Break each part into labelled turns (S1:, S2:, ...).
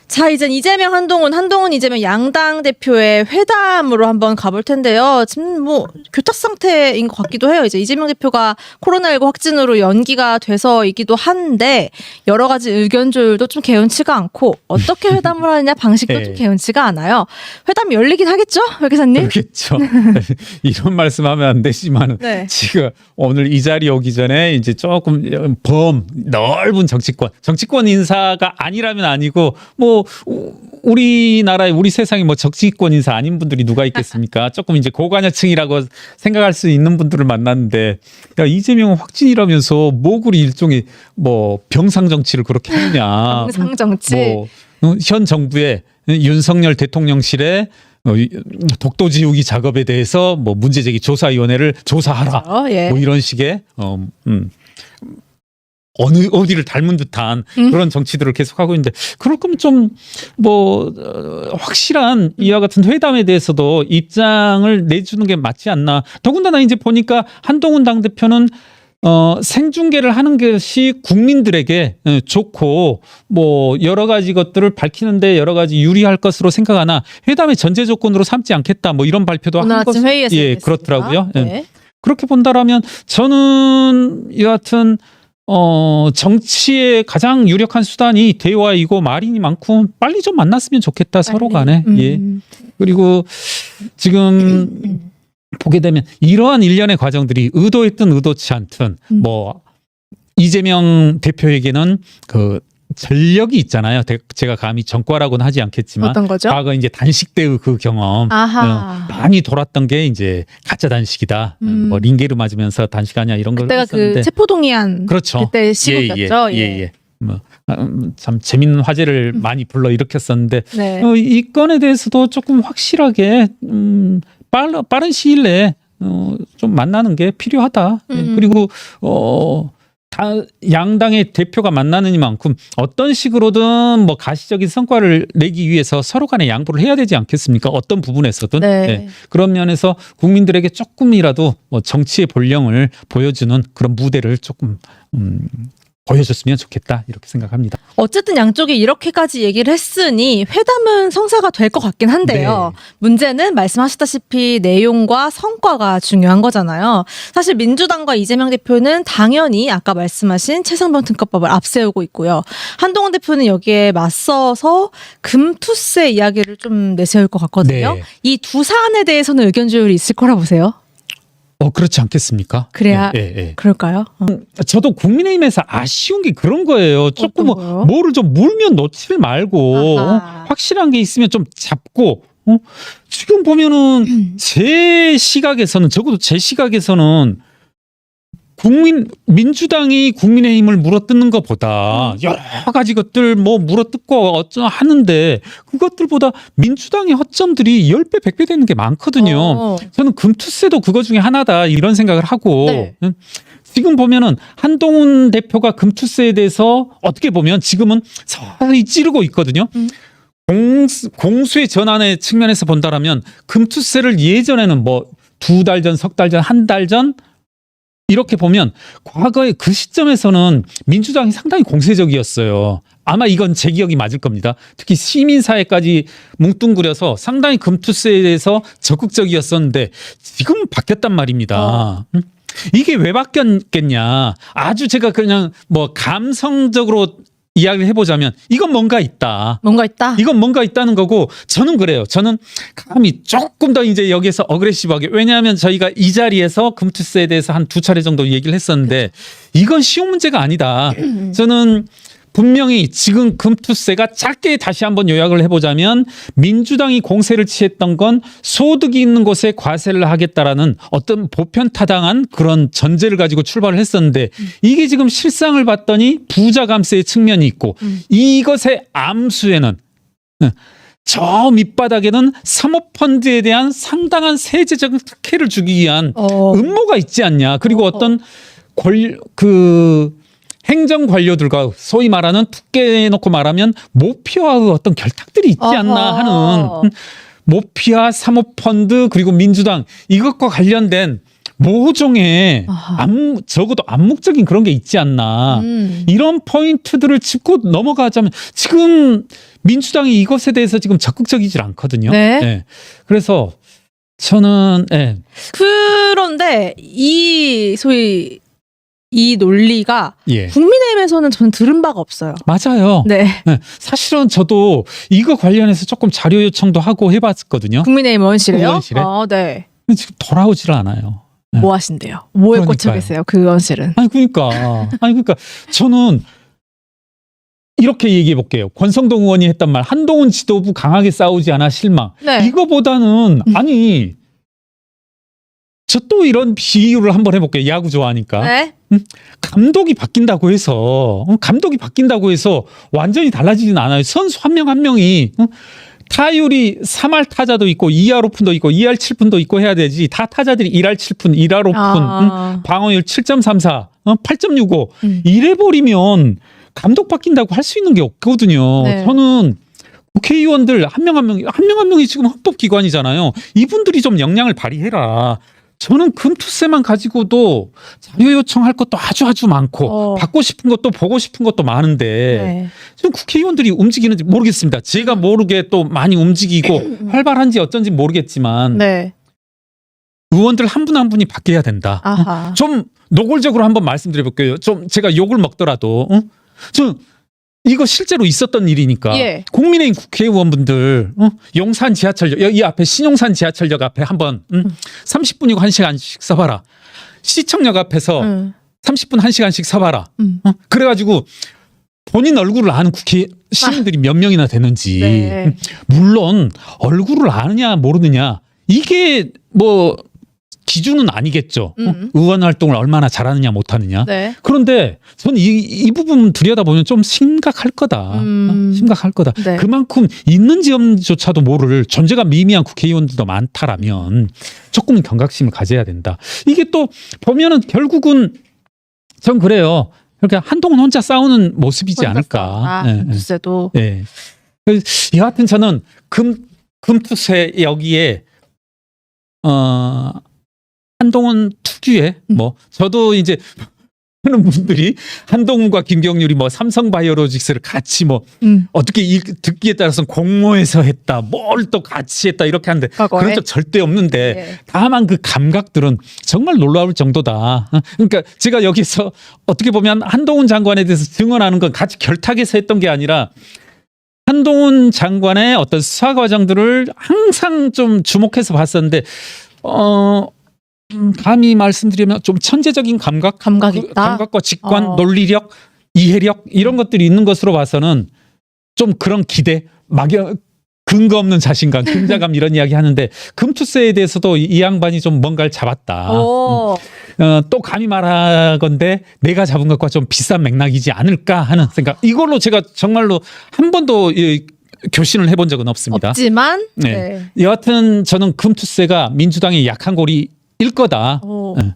S1: 자, 이젠 이재명, 한동훈, 이재명 양당 대표의 회담으로 한번 가볼 텐데요. 지금 뭐 교착 상태인 것 같기도 해요. 이제 이재명 대표가 코로나19 확진으로 연기가 돼서이기도 한데 여러 가지 의견 조율도 좀 개운치가 않고 어떻게 회담을 하느냐 방식도
S2: 네.
S1: 좀 개운치가 않아요. 회담 열리긴 하겠죠, 박 기자님?
S2: 그렇겠죠. 이런 말씀하면 안 되지만
S1: 네.
S2: 지금 오늘 이 자리 오기 전에 이제 조금 넓은 정치권 인사가 아니라면 아니고 뭐 우리나라에 우리 세상에 뭐 정치권 인사 아닌 분들이 누가 있겠습니까? 조금 이제 고관여층이라고 생각할 수 있는 분들을 만났는데 야, 이재명은 확진이라면서 뭐 그리 일종의 뭐 병상 정치를 그렇게 하느냐?
S1: 병상 정치.
S2: 뭐 현 정부의 윤석열 대통령실의 독도 지우기 작업에 대해서 뭐 문제제기 조사위원회를 조사하라.
S1: 그렇죠. 예.
S2: 뭐 이런 식의 어디를 닮은 듯한 그런 정치들을 계속하고 있는데 그럴 거면 좀 뭐 확실한 이와 같은 회담에 대해서도 입장을 내주는 게 맞지 않나. 더군다나 이제 보니까 한동훈 당대표는 생중계를 하는 것이 국민들에게 좋고 뭐 여러 가지 것들을 밝히는데 여러 가지 유리할 것으로 생각하나 회담의 전제 조건으로 삼지 않겠다 뭐 이런 발표도
S1: 오늘
S2: 한
S1: 아침 회의에서
S2: 예,
S1: 얘기했습니다.
S2: 그렇더라고요. 예.
S1: 네.
S2: 그렇게 본다라면 저는 여하튼 정치의 가장 유력한 수단이 대화이고 말이니 많고 빨리 좀 만났으면 좋겠다 서로 간에. 예. 그리고 지금 보게 되면 이러한 일련의 과정들이 의도했든 의도치 않든 뭐 이재명 대표에게는 그 전력이 있잖아요. 제가 감히 전과라고는 하지 않겠지만
S1: 어떤 거죠?
S2: 과거 이제 단식 때의 그 경험
S1: 아하.
S2: 많이 돌았던 게 이제 가짜 단식이다. 뭐 링게르 맞으면서 단식하냐 이런 걸
S1: 그때가
S2: 했었는데
S1: 그 체포동의안
S2: 그렇죠.
S1: 그때 시국이었죠.
S2: 예. 뭐, 참 재밌는 화제를 많이 불러 일으켰었는데
S1: 네.
S2: 이 건에 대해서도 조금 확실하게 빠른 시일 내에 좀 만나는 게 필요하다. 예. 그리고 양당의 대표가 만나는 이만큼 어떤 식으로든 뭐 가시적인 성과를 내기 위해서 서로 간에 양보를 해야 되지 않겠습니까? 어떤 부분에서든.
S1: 네.
S2: 네. 그런 면에서 국민들에게 조금이라도 뭐 정치의 본령을 보여주는 그런 무대를 조금 보여줬으면 좋겠다 이렇게 생각합니다.
S1: 어쨌든 양쪽이 이렇게까지 얘기를 했으니 회담은 성사가 될 것 같긴 한데요.
S2: 네.
S1: 문제는 말씀하셨다시피 내용과 성과가 중요한 거잖아요. 사실 민주당과 이재명 대표는 당연히 아까 말씀하신 최상병 특검법을 앞세우고 있고요. 한동훈 대표는 여기에 맞서서 금투세 이야기를 좀 내세울 것 같거든요.
S2: 네.
S1: 이 두 사안에 대해서는 의견 조율이 있을 거라 보세요.
S2: 그렇지 않겠습니까?
S1: 그래야 그럴까요?
S2: 저도 국민의힘에서 아쉬운 게 그런 거예요. 조금
S1: 어떤 거요?
S2: 뭐를 좀 물면 놓지 말고
S1: 아하.
S2: 확실한 게 있으면 좀 잡고 지금 보면은 제 시각에서는 적어도 제 시각에서는 민주당이 국민의힘을 물어뜯는 것보다 여러 가지 것들 뭐 물어뜯고 어쩌 하는데 그것들보다 민주당의 허점들이 10배, 100배 되는 게 많거든요. 저는 금투세도 그거 중에 하나다 이런 생각을 하고
S1: 네.
S2: 지금 보면은 한동훈 대표가 금투세에 대해서 어떻게 보면 지금은 서서히 찌르고 있거든요. 공수의 전환의 측면에서 본다라면 금투세를 예전에는 뭐 2달 전, 석 달 전, 한 달 전 이렇게 보면 과거에 그 시점에서는 민주당이 상당히 공세적이었어요. 아마 이건 제 기억이 맞을 겁니다. 특히 시민사회까지 뭉뚱그려서 상당히 금투세에 대해서 적극적이었었는데 지금은 바뀌었단 말입니다. 이게 왜 바뀌었겠냐. 아주 제가 그냥 뭐 감성적으로 이야기를 해보자면 이건 뭔가 있다.
S1: 뭔가 있다?
S2: 이건 뭔가 있다는 거고 저는 그래요. 저는 감히 조금 더 이제 여기서 어그레시브하게 왜냐하면 저희가 이 자리에서 금투세에 대해서 한 2차례 정도 얘기를 했었는데 이건 쉬운 문제가 아니다. 저는 분명히 지금 금투세가 짧게 다시 한번 요약을 해보자면 민주당이 공세를 취했던 건 소득이 있는 곳에 과세를 하겠다라는 어떤 보편타당한 그런 전제를 가지고 출발을 했었는데 이게 지금 실상을 봤더니 부자 감세의 측면이 있고 이것의 암수에는 저 밑바닥에는 사모펀드에 대한 상당한 세제적 특혜를 주기 위한 음모가 있지 않냐. 그리고 어떤 행정 관료들과 소위 말하는 툭게 놓고 말하면 모피아의 어떤 결탁들이 있지 않나 하는 모피아, 사모펀드 그리고 민주당 이것과 관련된 모종의
S1: 아하.
S2: 적어도 암묵적인 그런 게 있지 않나. 이런 포인트들을 짚고 넘어가자면 지금 민주당이 이것에 대해서 지금 적극적이질 않거든요.
S1: 네.
S2: 그래서 저는
S1: 그런데 이 소위 이 논리가
S2: 예.
S1: 국민의힘에서는 저는 들은 바가 없어요.
S2: 맞아요.
S1: 네.
S2: 사실은 저도 이거 관련해서 조금 자료 요청도 하고 해봤거든요.
S1: 국민의힘 의원실에요?
S2: 의원실에?
S1: 네.
S2: 근데 지금 돌아오질 않아요. 네.
S1: 뭐 하신대요? 뭐에 꽂혀
S2: 그러니까요.
S1: 계세요? 그 의원실은?
S2: 아니 그러니까 저는 이렇게 얘기해 볼게요. 권성동 의원이 했단 말, 한동훈 지도부 강하게 싸우지 않아 실망.
S1: 네.
S2: 이거보다는 아니 저 또 이런 비유를 한번 해볼게요. 야구 좋아하니까.
S1: 네.
S2: 감독이 바뀐다고 해서 완전히 달라지진 않아요. 선수 한 명 한 명이 타율이 3할 타자도 있고 2할 오픈도 있고 2할 7푼도 있고 해야 되지. 다 타자들이 1할 7푼, 1할 오픈, 방어율 7.34, 8.65 이래 버리면 감독 바뀐다고 할 수 있는 게 없거든요.
S1: 네.
S2: 저는 국회의원들 한 명 한 명이 지금 헌법기관이잖아요. 이분들이 좀 역량을 발휘해라. 저는 금투세만 가지고도 자료 요청할 것도 아주 많고 받고 싶은 것도 보고 싶은 것도 많은데
S1: 네.
S2: 지금 국회의원들이 움직이는지 모르겠습니다. 제가 모르게 또 많이 움직이고 활발한지 어쩐지 모르겠지만
S1: 네.
S2: 의원들 한 분 한 분이 바뀌어야 된다.
S1: 아하.
S2: 좀 노골적으로 한번 말씀드려볼게요. 좀 제가 욕을 먹더라도 좀 이거 실제로 있었던 일이니까
S1: 예.
S2: 국민의힘 국회의원분들 용산 지하철역 이 앞에 신용산 지하철역 앞에 한번 30분이고 1시간씩 서봐라. 시청역 앞에서 30분 1시간씩 서봐라. 그래가지고 본인 얼굴을 아는 국회 시민들이 몇 명이나 되는지
S1: 네.
S2: 물론 얼굴을 아느냐 모르느냐 이게 뭐 기준은 아니겠죠. 의원 활동을 얼마나 잘하느냐 못하느냐.
S1: 네.
S2: 그런데 저는 이 부분 들여다보면 좀 심각할 거다. 심각할 거다.
S1: 네.
S2: 그만큼 있는지 없는지조차도 모를 존재가 미미한 국회의원들도 많다라면 조금은 경각심을 가져야 된다. 이게 또 보면은 결국은 전 그래요. 그러니까 한동훈 혼자 싸우는 모습이지 않을까.
S1: 금투세도.
S2: 예. 여하튼 저는 금투세 여기에 한동훈 특유의 뭐 저도 이제 하는 분들이 한동훈과 김경률이 뭐 삼성바이오로직스를 같이 뭐 어떻게 듣기에 따라서는 공모해서 했다 뭘 또 같이 했다 이렇게 하는데
S1: 과거에?
S2: 그런 적 절대 없는데
S1: 네.
S2: 다만 그 감각들은 정말 놀라울 정도다. 그러니까 제가 여기서 어떻게 보면 한동훈 장관에 대해서 증언하는 건 같이 결탁해서 했던 게 아니라 한동훈 장관의 어떤 수사 과정들을 항상 좀 주목해서 봤었는데 감히 말씀드리면 좀 천재적인
S1: 감각이 있다?
S2: 감각과 직관, 논리력, 이해력 이런 것들이 있는 것으로 봐서는 좀 그런 기대, 근거 없는 자신감, 근자감 이런 이야기 하는데 금투세에 대해서도 이 양반이 좀 뭔가를 잡았다. 또 감히 말하건대 내가 잡은 것과 좀 비싼 맥락이지 않을까 하는 생각. 이걸로 제가 정말로 한 번도 교신을 해본 적은 없습니다.
S1: 없지만
S2: 네. 여하튼 저는 금투세가 민주당의 약한 고리 일 거다.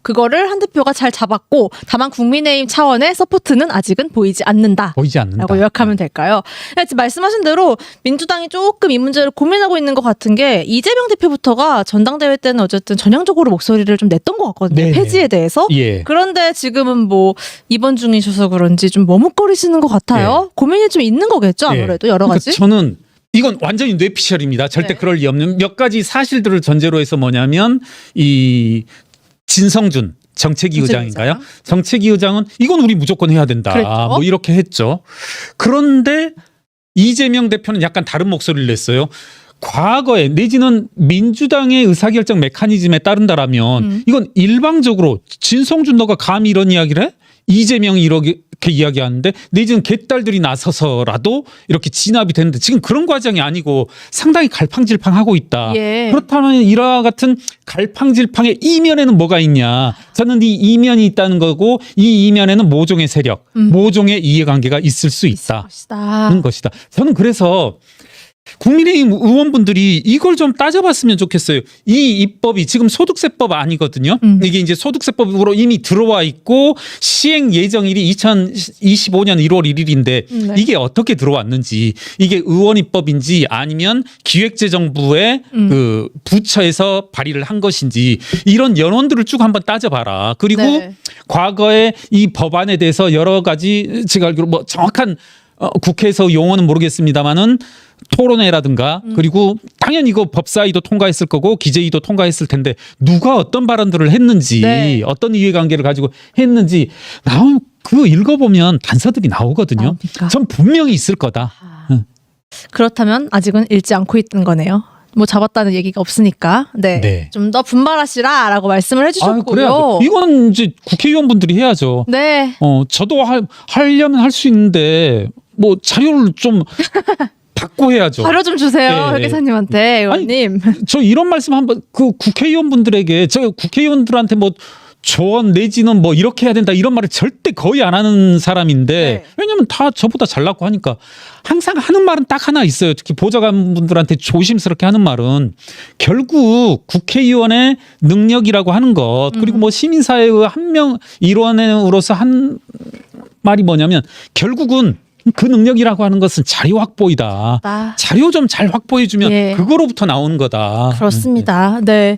S1: 그거를 한 대표가 잘 잡았고 다만 국민의힘 차원의 서포트는 아직은 보이지 않는다.
S2: 보이지 않는다.
S1: 라고 요약하면 될까요? 지금 말씀하신 대로 민주당이 조금 이 문제를 고민하고 있는 것 같은 게 이재명 대표부터가 전당대회 때는 어쨌든 전향적으로 목소리를 좀 냈던 것 같거든요.
S2: 네네.
S1: 폐지에 대해서.
S2: 예.
S1: 그런데 지금은 뭐 입원 중이셔서 그런지 좀 머뭇거리시는 것 같아요. 고민이 좀 있는 거겠죠. 아무래도 여러 가지.
S2: 그러니까 저는 이건 완전히 뇌피셜입니다. 절대
S1: 네.
S2: 그럴 리 없는 몇 가지 사실들을 전제로 해서 뭐냐면 이 진성준 정책위 의장인가요? 정책위 의장은 이건 우리 무조건 해야 된다.
S1: 그랬죠?
S2: 뭐 이렇게 했죠. 그런데 이재명 대표는 약간 다른 목소리를 냈어요. 과거에 내지는 민주당의 의사결정 메커니즘에 따른다라면 이건 일방적으로 진성준 너가 감히 이런 이야기를 해? 이재명이 이렇게 이야기하는데 내지는 개딸들이 나서서라도 이렇게 진압이 되는데 지금 그런 과정이 아니고 상당히 갈팡질팡하고 있다.
S1: 예.
S2: 그렇다면 이와 같은 갈팡질팡의 이면에는 뭐가 있냐. 저는 이 이면이 있다는 거고 이 이면에는 모종의 세력, 모종의 이해관계가 있을 수 있다는 것이다. 저는 그래서 국민의힘 의원분들이 이걸 좀 따져봤으면 좋겠어요. 이 입법이 지금 소득세법 아니거든요. 이게 이제 소득세법으로 이미 들어와 있고 시행 예정일이 2025년 1월 1일인데
S1: 네.
S2: 이게 어떻게 들어왔는지, 이게 의원 입법인지 아니면 기획재정부의 그 부처에서 발의를 한 것인지, 이런 연원들을 쭉 한번 따져봐라. 그리고
S1: 네.
S2: 과거에 이 법안에 대해서 여러 가지 제가 알기로 뭐 정확한 국회에서 용어는 모르겠습니다만은 토론회라든가 그리고 당연히 이거 법사위도 통과했을 거고 기재위도 통과했을 텐데 누가 어떤 발언들을 했는지
S1: 네.
S2: 어떤 이해관계를 가지고 했는지 나오면 그거 읽어보면 단서들이 나오거든요.
S1: 나옵니까?
S2: 전 분명히 있을 거다.
S1: 그렇다면 아직은 읽지 않고 있던 거네요. 뭐 잡았다는 얘기가 없으니까. 네.
S2: 네.
S1: 좀 더 분발하시라라고 말씀을 해주셨고요.
S2: 그래야죠. 이거는 이제 국회의원분들이 해야죠.
S1: 네.
S2: 저도 하려면 할 수 있는데 뭐 자료를 좀 받고 해야죠.
S1: 자료 좀 주세요,
S2: 네.
S1: 회계사님한테, 의원님.
S2: 저 이런 말씀 한번 그 국회의원분들에게, 제가 국회의원들한테 뭐 조언 내지는 뭐 이렇게 해야 된다 이런 말을 절대 거의 안 하는 사람인데
S1: 네.
S2: 왜냐면 다 저보다 잘났고 하니까 항상 하는 말은 딱 하나 있어요. 특히 보좌관분들한테 조심스럽게 하는 말은 결국 국회의원의 능력이라고 하는 것, 그리고 뭐 시민사회의 한 명 일원으로서 한 말이 뭐냐면 결국은 그 능력이라고 하는 것은 자료 확보이다. 자료 좀 잘 확보해 주면
S1: 예.
S2: 그거로부터 나오는 거다.
S1: 그렇습니다. 네.